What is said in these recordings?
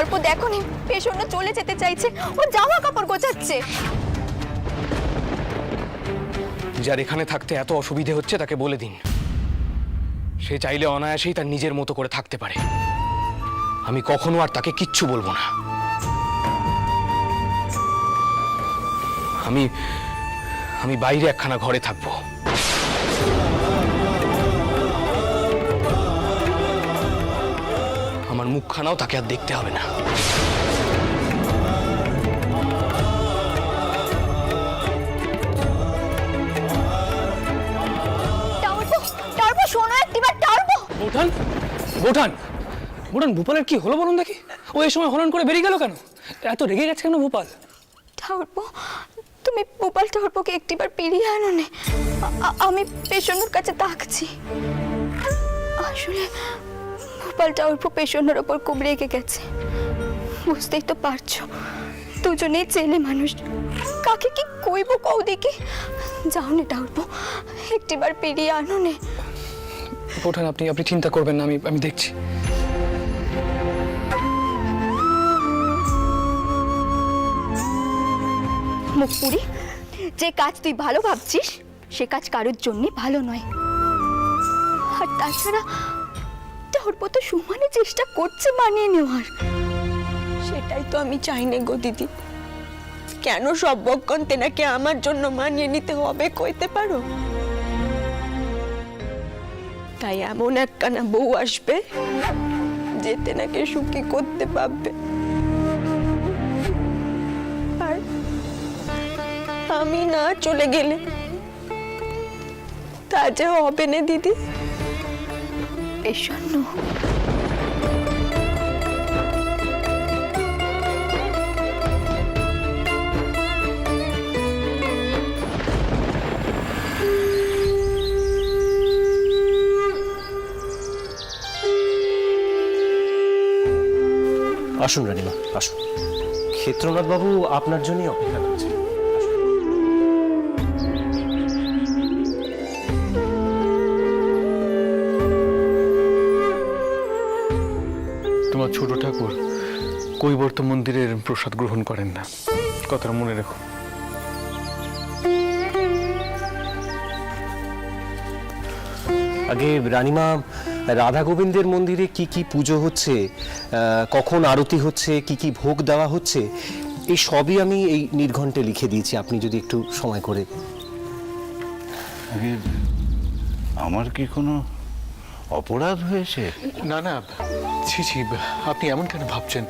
ঠাকুরপো দেখো নি, পেছনে চলে যেতে চাইছে, ও জামা কাপড় গোছাচ্ছে। যার এখানে থাকতে এত অসুবিধে হচ্ছে তাকে বলে দিন, সে চাইলে অনায়াসেই তার নিজের মতো করে থাকতে পারে। আমি কখনো আর তাকে কিচ্ছু বলবো না। আমি বাইরে একখানা ঘরে থাকবো। আমার মুখখানাও তাকে আর দেখতে হবে না। ঠাকুরপো শোনো একটিবার, ঠাকুরপো। বোঠান বোঠান বোঠান, ভূপালের কি হলো বলুন দেখি? ও এই সময় হলন করে বেরিয়ে গেল কেন? এত রেগে গেছে কেন ভূপাল? ঠাকুরপো, তুমি ভূপাল ঠাকুরপোকে একটিবার পেরিয়ে আনো নে। আমি পেছনের কাছে তাকছি। আসলে ভূপাল ঠাকুরপো পেছনের ওপর খুব রেগে গেছে। বুঝতেই তো পারছো, দুজনেই ছেলে মানুষ, কাকে কি কইব কও দেখি। যাও নে ঠাকুরপো, একটিবার পেরিয়ে আনো নে। বোঠান আপনি চিন্তা করবেন না, আমি দেখছি। মুখপুরি, যে কাজ তুই ভালো ভাবছিস সে কাজ কারোর জন্য ভালো নয়। আর তাছাড়া ঠাকুরপো তো সমানে চেষ্টা করছে মানিয়ে নেওয়ার। সেটাই তো আমি চাই না গো দিদি। কেন সব বকন তেনাকে আমার জন্য মানিয়ে নিতে হবে কইতে পারো? তাই এমন একখানা বউ আসবে যে তেনাকে সুখী করতে পারবে। আর আমি না চলে গেলে তা যে হবে না দিদি। এসন্ন আসুন রানীমা, আসুন। ক্ষেত্রনাথ বাবু আপনার জন্যই অপেক্ষা করছে। তোমার ছোট ঠাকুর কৈবর্ত মন্দিরের প্রসাদ গ্রহণ করেন না, কথাটা মনে রেখো। আগে রানীমা, রাধা গোবিন্দের মন্দিরে কি কি পুজো হচ্ছে, কখন আরতি হচ্ছে, কি কি ভোগ দেওয়া হচ্ছে, এই সবই আমি এই নির্ঘণ্টে লিখে দিয়েছি। আপনি যদি একটু সময় করে। আমার কি কোনো অপরাধ হয়েছে? না না, ছি ছি, আপনি এমন কেন ভাবছেন?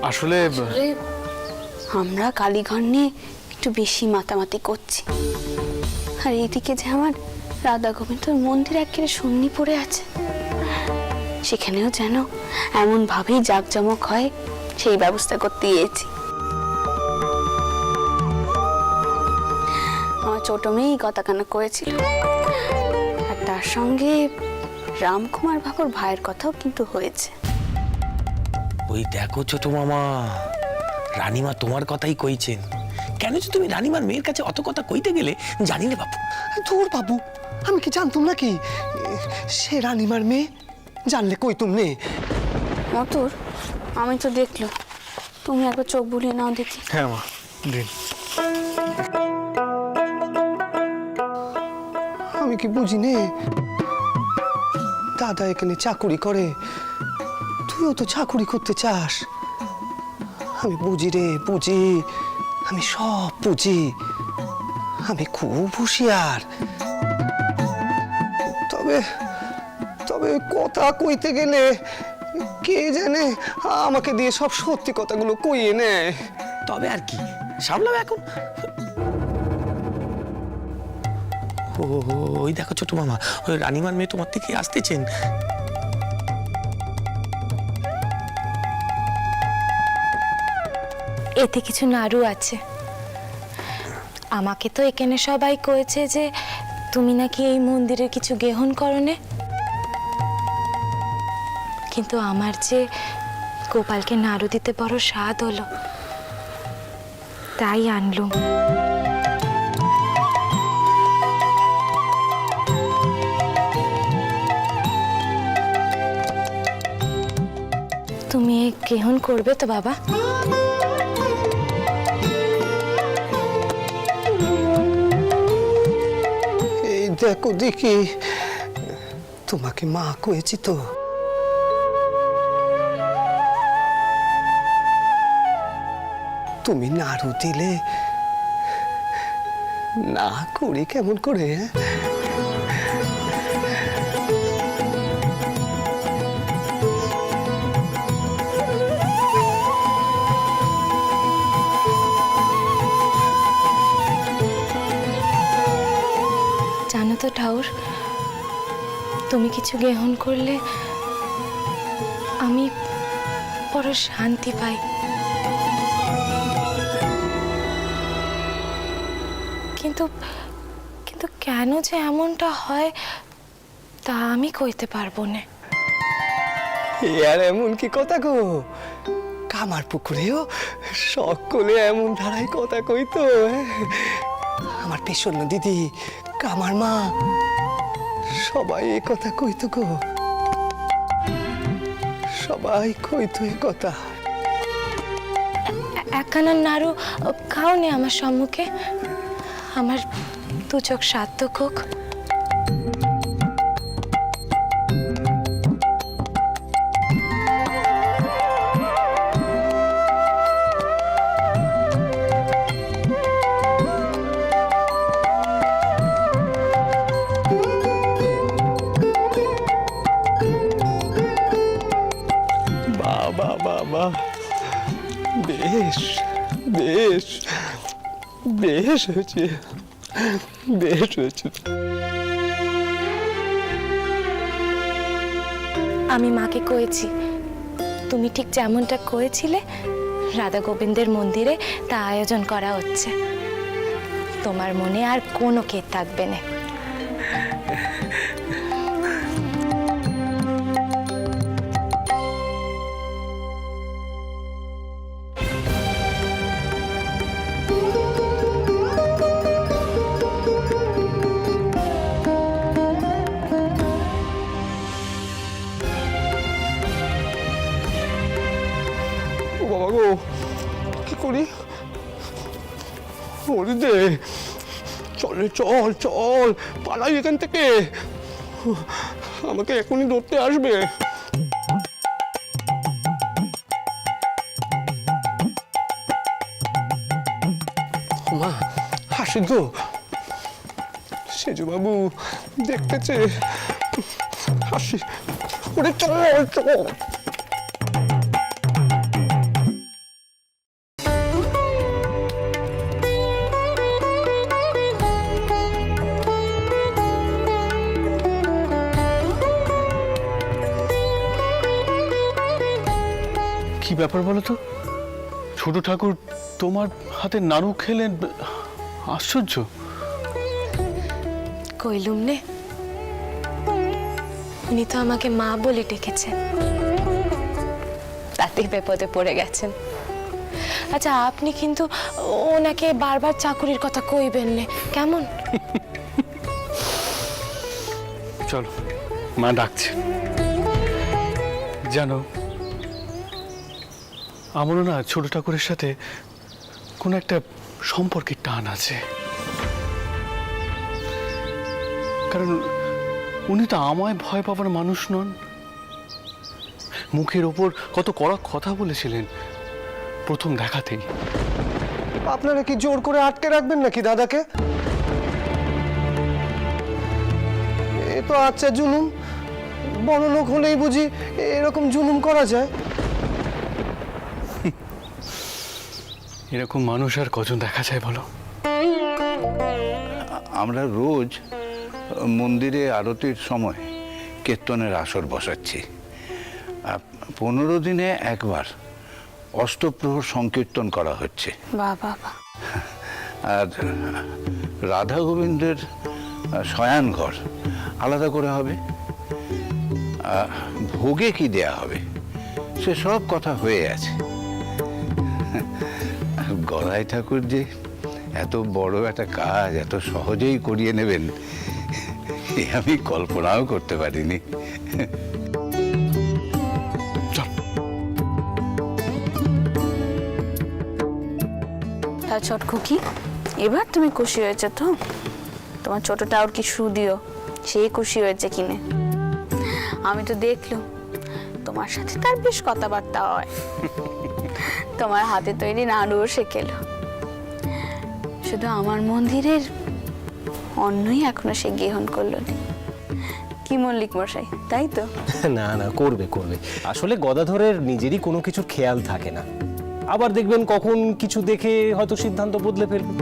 আসলে আমরা কালীঘর নিয়ে একটু বেশি মাতামাতি করছি। আর এইদিকে যে আমার রাধা গোবিন্দর মন্দির একেবারে শূন্যি পড়ে আছে, সেখানেও যেন এমন ভাবেই জাঁকজমক হয় সেই ব্যবস্থা করতে গিয়েছি। আমার ছোট মেয়েই কথাকানা করেছিল, আর তার সঙ্গে রামকুমার বাবুর ভাইয়ের কথাও কিন্তু হয়েছে। ওই দেখো ছোট মামা, রানীমা তোমার কথাই কইছেন। কেন যে তুমি রানীমার মেয়ের কাছে অত কথা কইতে গেলে জানি না বাবু। ধুর বাবু, আমি কি জানতুম নাকি সে রানীমার মেয়ে? জানলে কইতুম নে। মতুর, আমি তো দেখলো, তুমি একবার চোখ বুলিয়ে নাও দেখি। হ্যাঁ মা, দিন। আমি কি বুঝি নে? দাদা এখানে চাকুরি করে, তুইও তো চাকুরি করতে চাস। আমি বুঝি রে, বুঝি, আমি সব বুঝি। আমি খুব হুঁশিয়ার। তবে তবে কথা কইতে গেলে কে জানে আমাকে দিয়ে সব সত্যি কথাগুলো কইয়ে নেয়। তবে আর কি, সামলাও এখন। ওই দেখো ছোট মামা, ওই রানীমার মেয়ে তোমার থেকে আসতেছেন। এতে কিছু নাড়ু আছে। আমাকে তো এখানে সবাই কয়েছে যে তুমি নাকি এই মন্দিরের কিছু গ্রহণ করনে, কিন্তু আমার যে গোপালকে নাড়ু দিতে বড় স্বাদ হলো, তাই আনলুম। তুমি গ্রহণ করবে তো বাবা? এই দেখো দেখি, তোমাকে মা কয়েছি তো। তুমি নাড়ু দিলে না করি কেমন করে? জানো তো ঠাউর, তুমি কিছু গ্রহণ করলে আমি বড় শান্তি পাই। কিন্তু কিন্তু কেন যে এমনটা হয় তা আমি কইতে পারবো না। আর এমন কি কথা গো, কামার পুকুরেও সকলে এমন ধারায় কথা কইতো। আমার পেছন্ন দিদি, কামার মা, সবাই এ কথা কইতো গো, সবাই কইতো এ কথা। একখানা নাড়ু খাও নে আমার সম্মুখে, আমার দু চোখ সার্থক হোক। বাবা বাবা, বেশ বেশ বেশ হয়েছে, বেশ হয়েছে। আমি মাকে কয়েছি, তুমি ঠিক যেমনটা কয়েছিলে রাধা গোবিন্দের মন্দিরে তা আয়োজন করা হচ্ছে। তোমার মনে আর কোনো কেদ থাকবে না। ও বাবা গো, কি করি? ওরে দে, চলে চল চল, পালাই এখান থেকে, আমাকে এখনই ধরতে আসবে। মা হাসি গো, সেজু বাবু দেখতেছে, হাসি। ওরে চল চল। কি ব্যাপার বলো তো? ছোট ঠাকুর তোমার হাতে নাড়ু খেলেন, আশ্চর্য। কইলুম নে, উনি তো আমাকে মা বলে ডেকেছেন, তাতেই বিপদে পড়ে গেছেন। আচ্ছা, আপনি কিন্তু ওনাকে বারবার চাকুরির কথা কইবেন না, কেমন? চলো, মা ডাকছে। জানো, আমারও না ছোট ঠাকুরের সাথে কোন একটা সম্পর্কের টান আছে। কারণ উনি তো আমায় ভয় পাবার মানুষ নন। মুখের ওপর কত কড়া কথা বলেছিলেন প্রথম দেখাতেই। আপনারা কি জোর করে আটকে রাখবেন নাকি দাদাকে? এ তো আচ্ছা জুলুম, বড় লোক হলেই বুঝি এরকম জুলুম করা যায়? এরকম মানুষ আর কজন দেখা যায় বলো? আমরা রোজ মন্দিরে আরতির সময় কীর্তনের আসর বসাচ্ছি। 15 দিনে একবার অষ্টপ্রহর সংকীর্তন করা হচ্ছে। বাবা, আর রাধা গোবিন্দের শয়ান ঘর আলাদা করে হবে। ভোগে কি দেয়া হবে সে সব কথা হয়ে আছে। গড়াই ঠাকুর যে এত বড় একটা কাজ এত সহজেই করিয়ে নেবেন এ আমি কল্পনাও করতে পারিনি। চল। তা ছোট খুকি, এবার তুমি খুশি হয়েছে তো? তোমার ছোট টাওর কি দিও, সে খুশি হয়েছে কিনে? আমি তো দেখলুম তোমার সাথে তার বেশ কথাবার্তা হয়। তোমার হাতে তৈরি নাড়ুও শেখেল। শুধু আমার মন্দিরের অন্যই এখনো সে গ্রহণ করলো না। কি মল্লিক মশাই, তাই তো? না না, করবে করবে। আসলে গদাধরের নিজেরই কোনো কিছুর খেয়াল থাকে না, আবার দেখবেন কখন কিছু দেখে হয়তো সিদ্ধান্ত বদলে ফেলবে।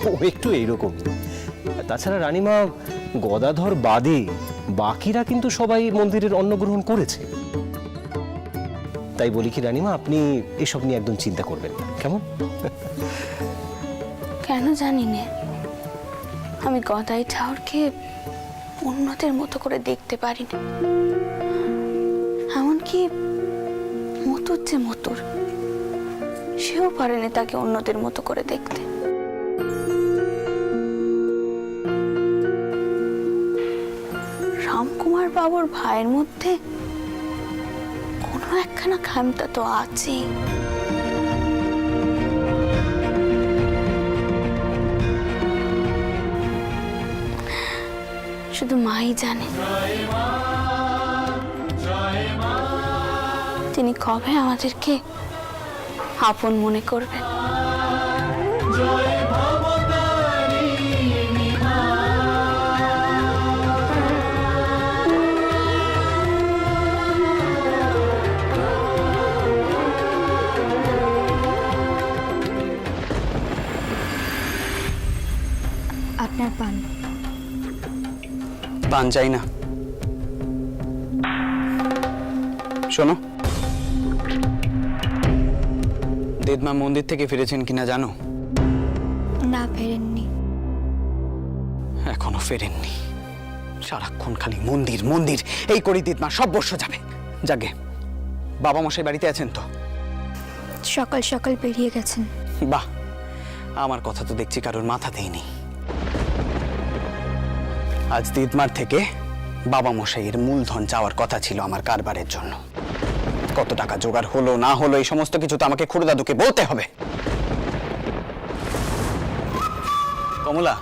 ও একটু এইরকম। তাছাড়া রানীমা, গদাধর বাদে বাকিরা কিন্তু সবাই মন্দিরের অন্ন গ্রহণ করেছে। তাই বলি কি রানীমা, আপনি এসব নিয়ে একদম চিন্তা করবেন না, কেমন? কেন জানি না, আমি গদাই ঠাকুরকে অন্যদের মতো করে দেখতে পারি না। এমনকি মতুর যে মতুর, সেও পারেনি তাকে অন্যদের মতো করে দেখতে। রামকুমার বাবুর ভাইয়ের মধ্যে কোনো একখানা খামতা তো আছেই। শুধু মাই জানে তিনি কবে আমাদেরকে আপন মনে করবেন। আপনার পান। পান চাই না। শোনো, দেদমা মন্দির থেকে ফিরেছেন কিনা জানো? না, ফেরেননি। এখনো ফেরেননি। সারাক্ষণ খালি মন্দির মন্দির এই করি দিদমা সব বর্ষ যাবে। যাগে, বাবা মশাই বাড়িতে আছেন তো? সকাল সকাল বেরিয়ে গেছেন। বাহ, আমার কথা তো দেখছি কারোর মাথাতেই নেই। আজ দিদমার থেকে বাবা মশাইয়ের মূলধন চাওয়ার কথা ছিল আমার কারবারের জন্য। কত টাকা জোগাড় হলো না হলো এই সমস্ত কিছু তো আমাকে খুড়দাদুকে বলতে হবে। কমলা,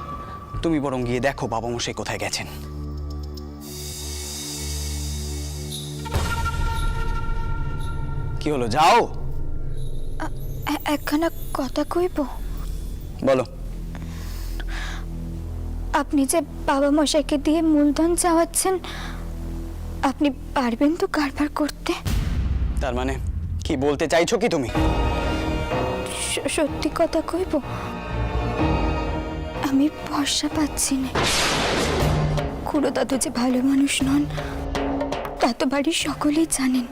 তুমি বরং গিয়ে দেখো বাবা মশাই কোথায় গেছেন। কি হলো, যাও। একখানা কথা কইব? বলো। আপনি যে বাবা মশাইকে দিয়ে মূলধন চাওয়াচ্ছেন, আপনি পারবেন তো কারবার করতে? তার মানে কি বলতে চাইছো কি তুমি? সত্যি কথা কইব, আমি ভরসা পাচ্ছি না। খুড়ো দাদু যে ভালো মানুষ নন তা তো বাড়ির সকলেই জানেন।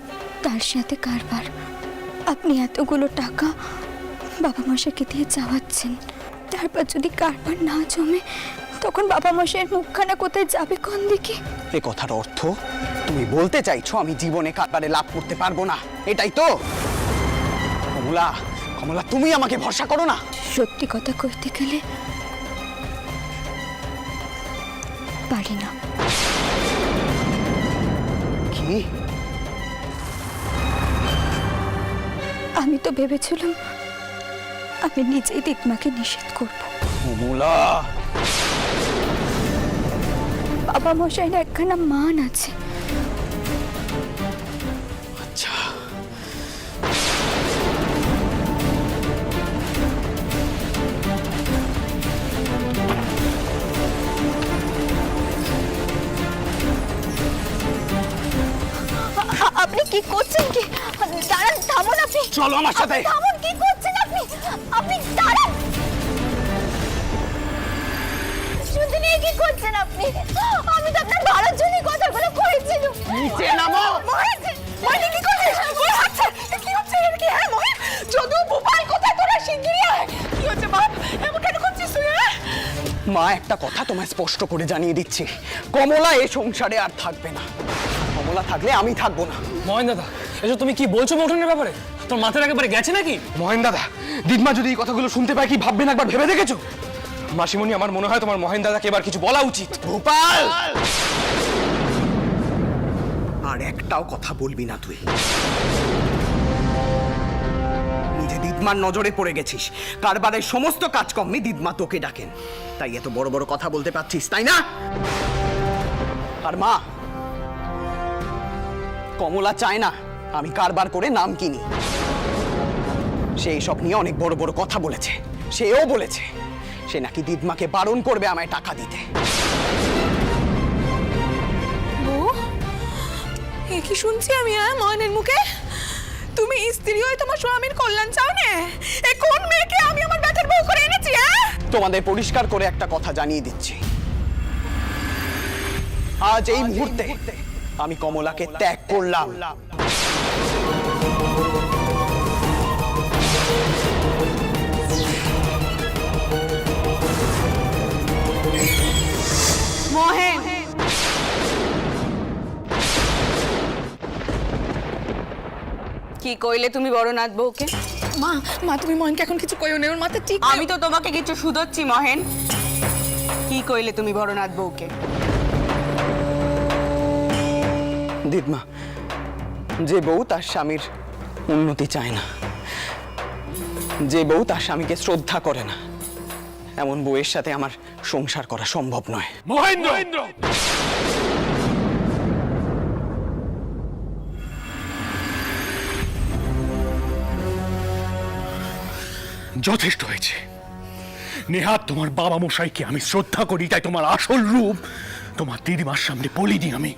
তার সাথে কারবার, আপনি এতগুলো টাকা বাবা মশাইকে দিয়ে চাওয়াচ্ছেন, তারপর যদি কারবার না জমে তখন বাবা মশাইয়ের মুখখানা কোথায় যাবে, কোন দিকে? এ কথার অর্থ তুমি বলতে চাইছো আমি জীবনে কারবারে লাভ করতে পারবো না, এটাই তো? কমলা, কমলা, তুমি আমাকে ভরসা করো না। সত্যি কথা কইতে গেলে পারি না। কি? আমি তো ভেবেছিলাম আমি নিজেই দিদমাকে নিষেধ করব। কমলা, বাবা মশাইয়ের একখানা মান আছে। আচ্ছা, আপনি কি করছেন? কি দাঁড়ান, থামুন আপনি। চলো আমার সাথে। থামুন, কি করছেন আপনি? আপনি দাঁড়ান। শুনতে নিয়ে কি করছেন আপনি? আমি তো আপনার ভালোর জন্যই কথাগুলো করেছিলাম। নিচে নামো। মহিন, কি করছিস? কি হচ্ছে? কি হচ্ছে? কি হ্যাঁ মহিন, যদু গোপাল কোথায়? তোরা শিগগিরই আয়। কি হচ্ছে বাপ? এমন কেন করছিস তুই? মা, একটা কথা তোমায় স্পষ্ট করে জানিয়ে দিচ্ছি, কমলা এ সংসারে আর থাকবে না। কমলা থাকলে আমি থাকবো না। মহেন দাদা, এসব তুমি কি বলছো মৌঠনের ব্যাপারে? তোর মাথার একেবারে গেছে নাকি? মহেন দাদা, দিদমা যদি এই কথাগুলো শুনতে পায় কি ভাববেন একবার ভেবে দেখেছো? মাসিমণি, আমার মনে হয় তোমার মহেন দাদাকে এবার কিছু বলা উচিত। গোপাল, আর একটাও কথা বলবি না তুই। যে দিদমার নজরে পড়ে গেছিস, কারবারের সমস্ত কাজকর্মে দিদমা তোকে ডাকেন, তাই এত বড় বড় কথা বলতে পারছিস, তাই না? আর মা, কমলা চায় না আমি কারবার করে নাম কিনি। সে এইসব নিয়ে অনেক বড় বড় কথা বলেছে। সেও বলেছে সে নাকি দিদমাকে বারণ করবে আমায় টাকা দিতে। এ কি শুনছি আমি ময়নের মুখে? তুমি স্ত্রী হয়ে তোমার স্বামীর কল্যাণ চাও না? এ কোন মেয়েকে আমি আমার ব্যাটার বউ করে এনেছি? তোমাদের পরিষ্কার করে একটা কথা জানিয়ে দিচ্ছি, আজ এই মুহূর্তে আমি কমলাকে ত্যাগ করলাম। মহেন, কি কইলে তুমি বড়নাথ বউকে? মা মা তুমি মহেনকে এখন কিছু কইও না, ওর মাথা ঠিক। আমি তো তোমাকে কিছু শুধোচ্ছি মহেন। কি কইলে তুমি বড়নাথ বউকে? দিদমা, যে বউ তার স্বামীর উন্নতি চায় না, যে বউ তার স্বামীকে শ্রদ্ধা করে না, এমন বউয়ের সাথে আমার সংসার করা সম্ভব নয়। মহেন্দ্র, যথেষ্ট হয়েছে। নেহাত তোমার বাবা মশাইকে আমি শ্রদ্ধা করি, তাই তোমার আসল রূপ তোমার দিদিমার সামনে বলিনি আমি।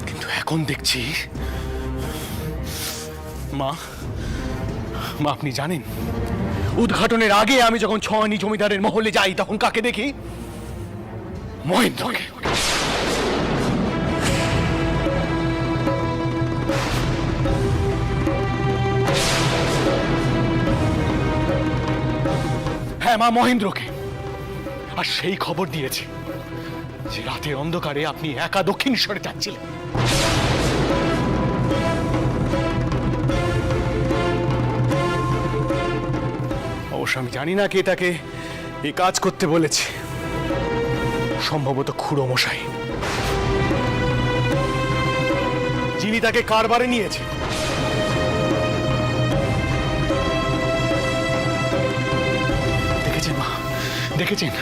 কিন্তু এখন দেখছি মা, আপনি জানেন উদ্ঘাটনের আগে আমি যখন ছয়নি জমিদারের মহলে যাই তখন কাকে দেখি? মহেন্দ্রকে। হ্যাঁ মা, মহেন্দ্রকে। আর সেই খবর দিয়েছে যে রাতের অন্ধকারে আপনি একা দক্ষিণেশ্বরে যাচ্ছিলেন। অবশ্য আমি জানি না কে তাকে এই কাজ করতে বলেছে, সম্ভবত খুড়ো মশাই, যিনি তাকে কারবারে নিয়েছে। দেখেছেন মা, দেখেছেন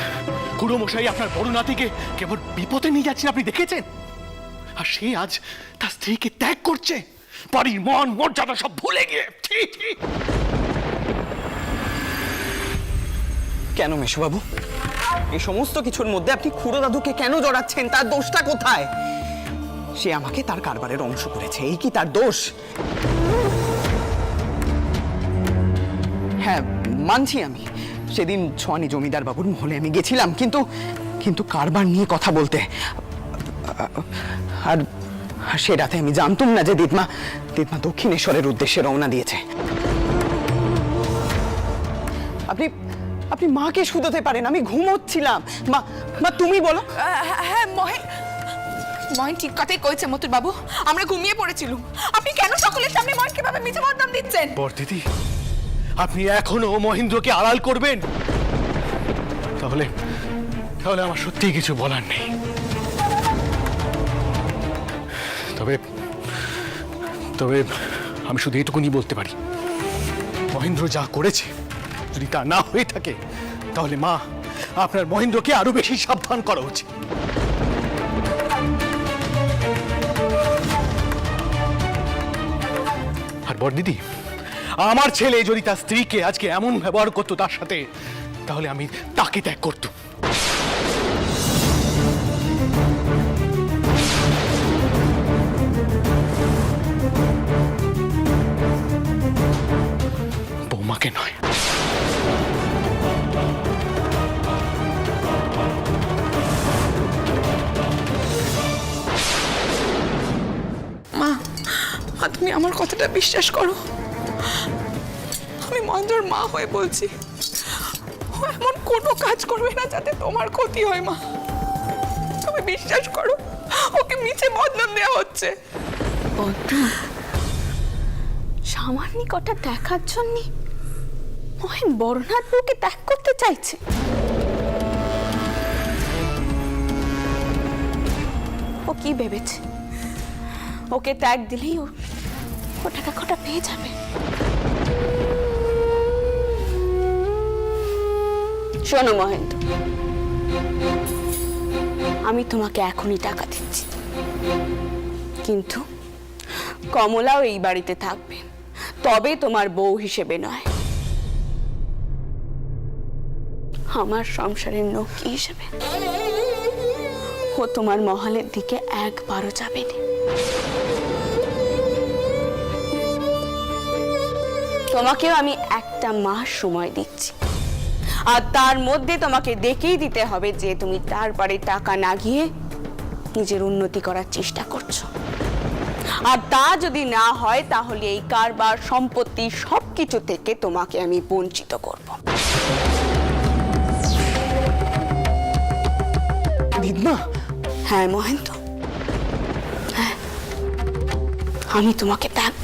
খুড়ো মশাই আপনার বড় নাতিকে কেবল বিপদে নিয়ে যাচ্ছেন, আপনি দেখেছেন? আর সে আজ তার স্ত্রীকে ত্যাগ করছে, বাড়ির মান মর্যাদা সব ভুলে গিয়ে। কেন মেশোবাবু, এই সমস্ত কিছুর মধ্যে আপনি খুড়ো দাদুকে কেন জড়াচ্ছেন? তার দোষটা কোথায়? সে আমাকে তার কারবারের অংশ করেছে, এই কি তার দোষ? হ্যাঁ মানছি, আমি সেদিন ছোয়ানি জমিদার বাবুর মহলে আমি গেছিলাম, কিন্তু কারবার নিয়ে কথা বলতে। আর সে রাতে আমি জানতাম না যে দিদমা দক্ষিণেশ্বরের উদ্দেশ্যে রওনা দিয়েছে। আপনি মাকে শুধোতে পারেন, আমি ঘুমোচ্ছিলাম। মা তুমি বলো। হ্যাঁ মহেন ঠিক কথাই কইছে মতুর বাবু, আমরা ঘুমিয়ে পড়েছিলাম। আপনি কেন সকলের সামনে মহেনকে ভাবে মিছে বদনাম দিচ্ছেন? বড়দিদি, আপনি এখনো মহেন্দ্রকে আড়াল করবেন? তাহলে আমার সত্যিই কিছু বলার নেই। তবে আমি শুধু এটুকুনি বলতে পারি, মহেন্দ্র যা করেছে যদি তা না হয়ে থাকে তাহলে মা, আপনার মহেন্দ্রকে আরো বেশি সাবধান করা উচিত। আর বড়দিদি, আমার ছেলে যদি তার স্ত্রীকে আজকে এমন ব্যবহার করতো তার সাথে, তাহলে আমি তাকে ত্যাগ করতাম। বৌমাকে নয়। মা তুমি আমার কথাটা বিশ্বাস করো, আমি মহেন্দ্রর মা হয়ে বলছি, ও এমন কোনো কাজ করবে না যাতে তোমার ক্ষতি হয়। মা তুমি বিশ্বাস করো, ওকে মিছে বদনাম দেওয়া হচ্ছে। সামান্য কটা দেখার জন্য মহেন বড়নাথ বউকে ত্যাগ করতে চাইছে। ও কি ভেবেছে ওকে ত্যাগ দিলেই ও টাকা কটা পেয়ে যাবে? শোনো মহেন্দ্র, আমি তোমাকে এখনই টাকা দিচ্ছি, কিন্তু কমলাও এই বাড়িতে থাকবে, তবে তোমার বউ হিসেবে নয়, আমার সংসারের নৌকি হিসেবে। ও তোমার মহলের দিকে একবারও যাবে না। তোমাকেও আমি 1 মাস সময় দিচ্ছি, আর তার মধ্যে তোমাকে দেখেই দিতে হবে যে তুমি তারপরে টাকা না গিয়ে নিজের উন্নতি করার চেষ্টা করছো। আর তা যদি না হয় তাহলে এই কারবার, সম্পত্তি সবকিছু থেকে তোমাকে আমি বঞ্চিত করব। দিদমা, হ্যাঁ মহেন্দ্র, হ্যাঁ, আমি তোমাকে ত্যাগ